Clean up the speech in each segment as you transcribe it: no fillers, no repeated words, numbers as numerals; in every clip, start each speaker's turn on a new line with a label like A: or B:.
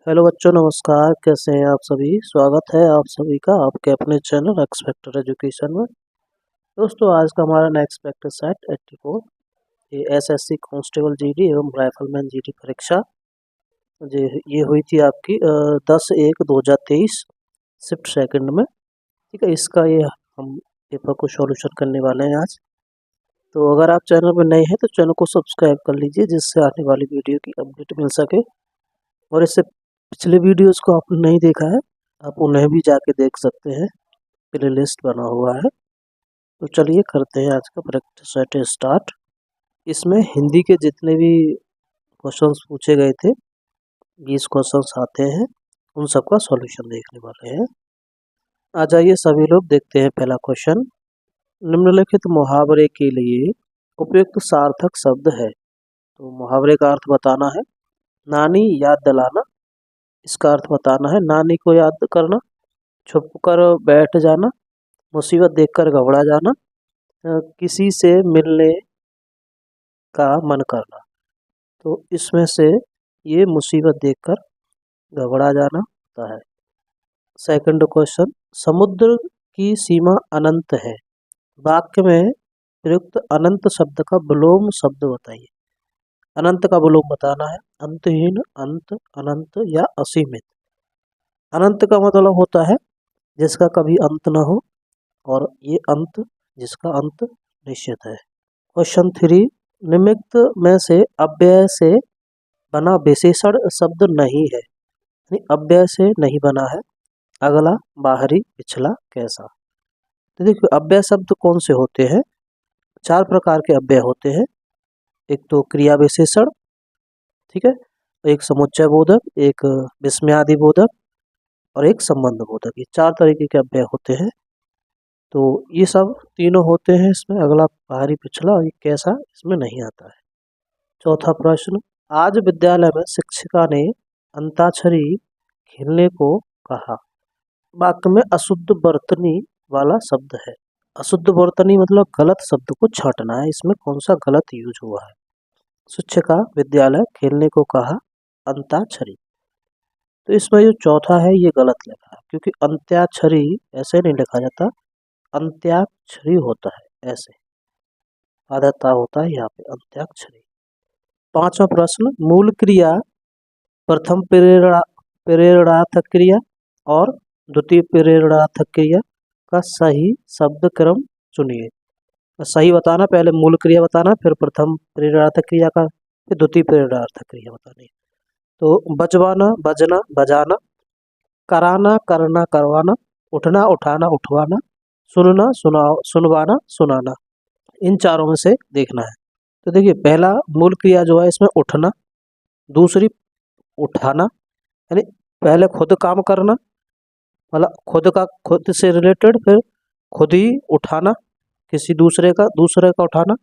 A: Hello बच्चों, नमस्कार। कैसे हैं आप सभी? स्वागत है आप सभी का आपके अपने चैनल एक्स फैक्टर एजुकेशन में। दोस्तों, आज का हमारा नेक्स्ट प्रैक्टिस सेट 84 ये एसएससी कांस्टेबल जीडी एवं राइफलमैन जीडी परीक्षा ये हुई थी आपकी 10/1/2023 शिफ्ट सेकंड में। ठीक है, इसका ये हम पेपर को सॉल्यूशन करने वाले हैं आज। तो अगर आप चैनल पर नए हैं तो चैनल को सब्सक्राइब कर लीजिए, जिससे आने वाली वीडियो की अपडेट मिल सके। और इससे पिछले वीडियोस को आपने नहीं देखा है, आप उन्हें भी जाके देख सकते हैं, प्ले लिस्ट बना हुआ है। तो चलिए करते हैं आज का प्रैक्टिस सेट स्टार्ट। इसमें हिंदी के जितने भी क्वेश्चंस पूछे गए थे, 20 क्वेश्चंस आते हैं, उन सबका सॉल्यूशन देखने वाले हैं। आ जाइए सभी लोग, देखते हैं पहला क्वेश्चन। निम्नलिखित मुहावरे के लिए उपयुक्त सार्थक शब्द है। तो मुहावरे का अर्थ बताना है। नानी याद दिलाना, इसका अर्थ बताना है नानी को याद करना। छुप कर बैठ जाना, मुसीबत देखकर घबरा जाना। किसी से मिलने का मन करना। तो इसमें से ये मुसीबत देखकर घबरा जाना होता है। सेकंड क्वेश्चन, समुद्र की सीमा अनंत है। वाक्य में प्रयुक्त अनंत शब्द का विलोम शब्द बताइए। अनंत का विलोम बताना है। अंतहीन, अंत, अनंत या असीमित। अनंत का मतलब होता है जिसका कभी अंत न हो, और ये अंत जिसका अंत निश्चित है। क्वेश्चन 3, निम्नलिखित में से अव्यय से बना विशेषण शब्द नहीं है। यानी अव्यय से नहीं बना है। अगला, बाहरी, पिछला, कैसा। तो देखिए, अव्यय शब्द कौन से होते हैं? 4 प्रकार के अव्यय होते हैं। एक तो क्रिया विशेषण, ठीक है, एक समुच्चय बोधक, एक विस्मयादि बोधक और एक संबंध बोधक। ये 4 तरीके के अव्यय होते हैं। तो ये सब तीनों होते हैं इसमें। अगला, बाहरी, पिछला और ये कैसा, इसमें नहीं आता है। चौथा प्रश्न, आज विद्यालय में शिक्षिका ने अंताक्षरी खेलने को कहा। वाक्य में अशुद्ध वर्तनी वाला शब्द है। अशुद्ध वर्तनी मतलब गलत शब्द को छांटना है। इसमें कौन सा गलत यूज हुआ है? शिक्षिका विद्यालय खेलने को कहा अंताक्षरी। तो इसमें जो चौथा है ये गलत लिखा है, क्योंकि अंत्याक्षरी ऐसे नहीं लिखा जाता, अंत्याक्षरी होता है ऐसे। आधा ता होता है यहाँ पे, अंत्याक्षरी। पांचवा प्रश्न, मूल क्रिया, प्रथम प्रेरणार्थक क्रिया और द्वितीय प्रेरणार्थक क्रिया का सही शब्द क्रम चुनिए। सही बताना, पहले मूल क्रिया बताना, फिर प्रथम प्रेरणार्थक क्रिया का, फिर द्वितीय प्रेरणार्थक क्रिया बतानी। तो बजवाना, बजना, बजाना, कराना, करना, करवाना, उठना, उठाना, उठवाना, सुनना, सुनवाना, सुनाना। इन चारों में से देखना है। तो देखिए, पहला मूल क्रिया जो है इसमें उठना, दूसरी उठाना, यानी पहले खुद काम करना, मतलब खुद से रिलेटेड, फिर खुद ही उठाना किसी दूसरे का उठाना,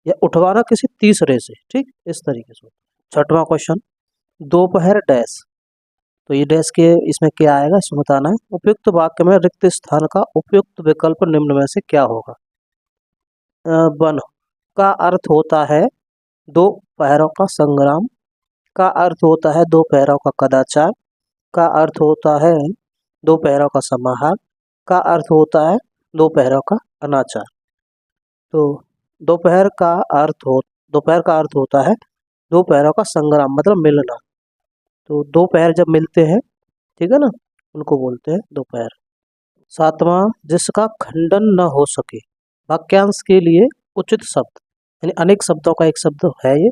A: या उठवाना किसी तीसरे से। ठीक, इस तरीके से। छठवां क्वेश्चन, दोपहर डैश। तो ये डैश के इसमें क्या आएगा, इसमें बताना है। उपयुक्त वाक्य में रिक्त स्थान का उपयुक्त विकल्प निम्न में से क्या होगा? वन का अर्थ होता है दो पैरों का संग्राम, का अर्थ होता है दो पैरों का कदाचार, का अर्थ होता है दो पैरों का समाहार, का अर्थ होता है दो पैरों का अनाचार। तो दोपहर का अर्थ होता है दो पैरों का संग्राम, मतलब मिलना। तो दो पैर जब मिलते हैं, ठीक है ना, उनको बोलते हैं दोपहर। सातवां, जिसका खंडन न हो सके। वाक्यांश के लिए उचित शब्द, यानी अनेक शब्दों का एक शब्द है ये।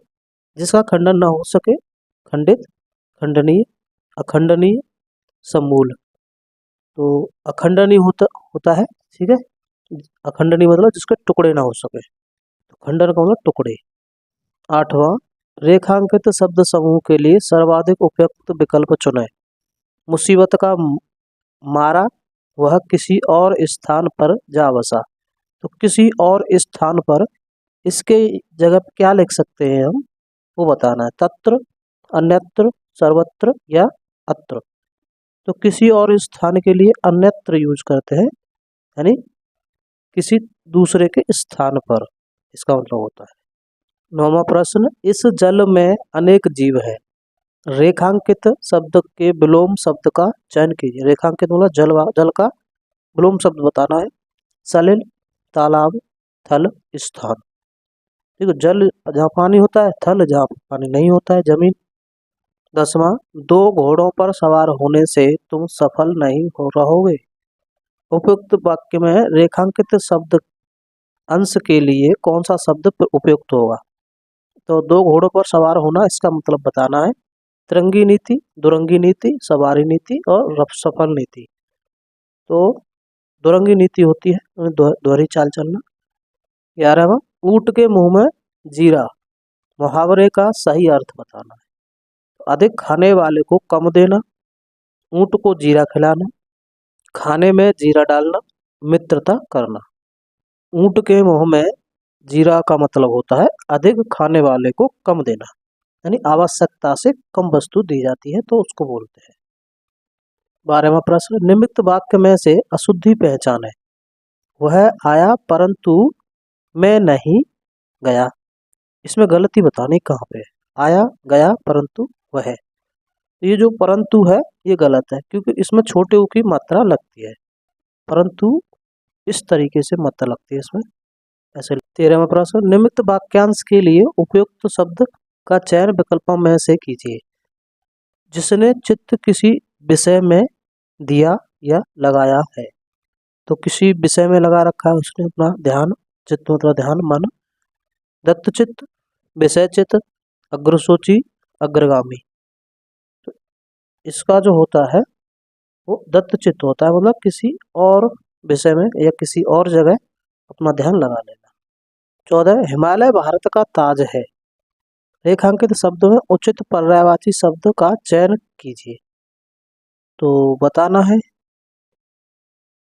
A: जिसका खंडन न हो सके, खंडित, खंडनीय, अखंडनीय, समूल। तो अखंडनीय होता है, ठीक है। अखंडनीय मतलब जिसके टुकड़े ना हो सके, तो खंडन का मतलब टुकड़े। आठवां, रेखांकित शब्द समूह के लिए सर्वाधिक उपयुक्त विकल्प चुनें। मुसीबत का मारा, वह किसी और स्थान पर जा बसा। तो किसी और स्थान पर, इसके जगह पे क्या लिख सकते हैं हम, वो बताना है। तत्र, अन्यत्र, सर्वत्र या अत्र। तो किसी और स्थान के लिए अन्यत्र यूज करते हैं, यानी किसी दूसरे के स्थान पर, इसका मतलब होता है। नौवां प्रश्न, इस जल में अनेक जीव है। रेखांकित शब्द के विलोम शब्द का चयन कीजिए। रेखांकित मतलब जल का विलोम शब्द बताना है। सलिल, तालाब, थल, स्थान। देखो जल जहाँ पानी होता है, थल जहाँ पानी नहीं होता है, जमीन। 10वां, 2 घोड़ों पर सवार होने से तुम सफल नहीं हो रहोगे। उपयुक्त वाक्य में रेखांकित शब्द अंश के लिए कौन सा शब्द उपयुक्त होगा? तो 2 घोड़ों पर सवार होना, इसका मतलब बताना है। तिरंगी नीति, दुरंगी नीति, सवारी नीति और सफल नीति। तो दुरंगी नीति होती है दोहरी चाल चलना। 11वां, ऊंट के मुंह में जीरा, मुहावरे का सही अर्थ बताना है। तो अधिक खाने वाले को कम देना, ऊंट को जीरा खिलाना, खाने में जीरा डालना, मित्रता करना। ऊंट के मुंह में जीरा का मतलब होता है अधिक खाने वाले को कम देना, यानी आवश्यकता से कम वस्तु दी जाती है तो उसको बोलते हैं। 12वां प्रश्न, निम्नलिखित वाक्य में से अशुद्धि पहचाने। वह आया परंतु मैं नहीं गया। इसमें गलती बतानी कहाँ पे? आया, गया, परंतु, वह। ये जो परंतु है ये गलत है, क्योंकि इसमें छोटे ऊ की मात्रा लगती है, परंतु इस तरीके से मात्रा लगती है इसमें, ऐसे। 13वां प्रश्न, निम्नलिखित वाक्यांश के लिए उपयुक्त शब्द का चयन विकल्पों में से कीजिए। जिसने चित्त किसी विषय में दिया या लगाया है। तो किसी विषय में लगा रखा है उसने अपना ध्यान, चित्त मतलब ध्यान, मन। दत्तचित्त, विषय चित्त, अग्रसूची, अग्रगामी। तो इसका जो होता है वो दत्तचित्त होता है, मतलब किसी और विषय में या किसी और जगह अपना ध्यान लगा लेना। 14, हिमालय भारत का ताज है। रेखांकित शब्दों में उचित पर्यायवाची शब्द का चयन कीजिए। तो बताना है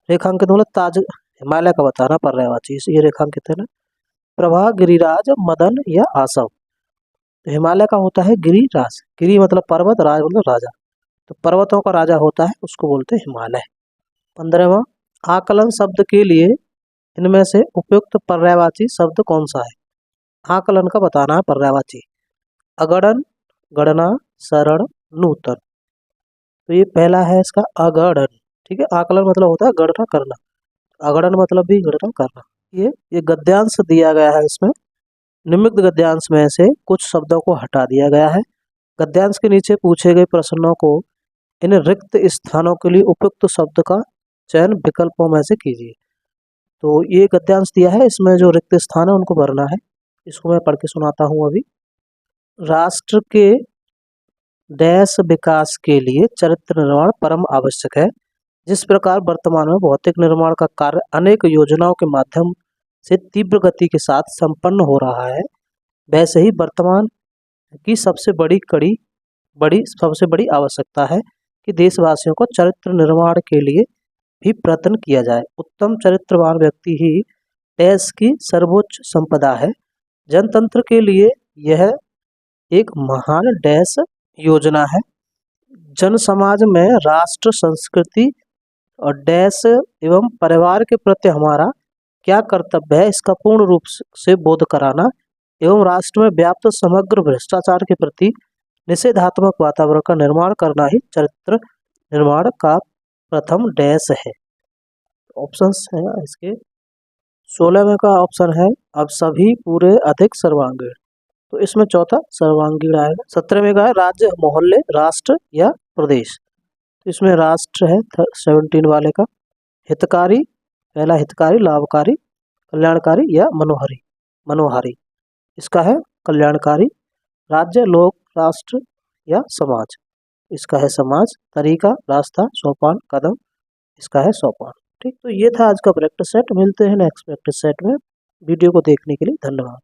A: रेखांकित मतलब ताज, हिमालय का बताना पर्यायवाची, ये रेखांकित है ना। प्रभा, गिरिराज, मदन या आसव। तो हिमालय का होता है गिरिराज, गिरि मतलब पर्वत, राज मतलब राजा, तो पर्वतों का राजा होता है उसको बोलते हैं हिमालय। 15वां, आकलन शब्द के लिए इनमें से उपयुक्त पर्यायवाची शब्द कौन सा है? आकलन का बताना है पर्यायवाची। अगणन, गणना, शरण, नूतन। तो ये पहला है इसका अगणन, ठीक है। आकलन मतलब होता है गणना करना, अगणन मतलब भी गणना करना। ये गद्यांश दिया गया है इसमें। निम्नलिखित गद्यांश में से कुछ शब्दों को हटा दिया गया है। गद्यांश के नीचे पूछे गए प्रश्नों को इन रिक्त स्थानों के लिए उपयुक्त शब्द का चयन विकल्पों में से कीजिए। तो ये गद्यांश दिया है, इसमें जो रिक्त स्थान है उनको भरना है। इसको मैं पढ़ के सुनाता हूँ अभी। राष्ट्र के देश विकास के लिए चरित्र निर्माण परम आवश्यक है। जिस प्रकार वर्तमान में भौतिक निर्माण का कार्य अनेक योजनाओं के माध्यम से तीव्र गति के साथ संपन्न हो रहा है, वैसे ही वर्तमान की सबसे बड़ी आवश्यकता है कि देशवासियों को चरित्र निर्माण के लिए भी प्रयत्न किया जाए। उत्तम चरित्रवान व्यक्ति ही देश की सर्वोच्च संपदा है। जनतंत्र के लिए यह एक महान देश योजना है। जन समाज में राष्ट्र, संस्कृति और देश एवं परिवार के प्रति हमारा क्या कर्तव्य है, इसका पूर्ण रूप से बोध कराना एवं राष्ट्र में व्याप्त समग्र भ्रष्टाचार के प्रति निषेधात्मक वातावरण का निर्माण करना ही चरित्र निर्माण का प्रथम डैश है। ऑप्शंस है इसके। 16वें का ऑप्शन है अब सभी पूरे अधिक सर्वांगीण, तो इसमें चौथा सर्वांगीण आएगा। 17वें का है राज्य, मोहल्ले, राष्ट्र या प्रदेश, तो इसमें राष्ट्र है 17 वाले का। हितकारी, पहला हितकारी, लाभकारी, कल्याणकारी या मनोहारी, इसका है कल्याणकारी। राज्य, लोक, राष्ट्र या समाज, इसका है समाज। तरीका, रास्ता, सोपान, कदम, इसका है सोपान। ठीक, तो ये था आज का प्रैक्टिस सेट। मिलते हैं नेक्स्ट प्रैक्टिस सेट में। वीडियो को देखने के लिए धन्यवाद।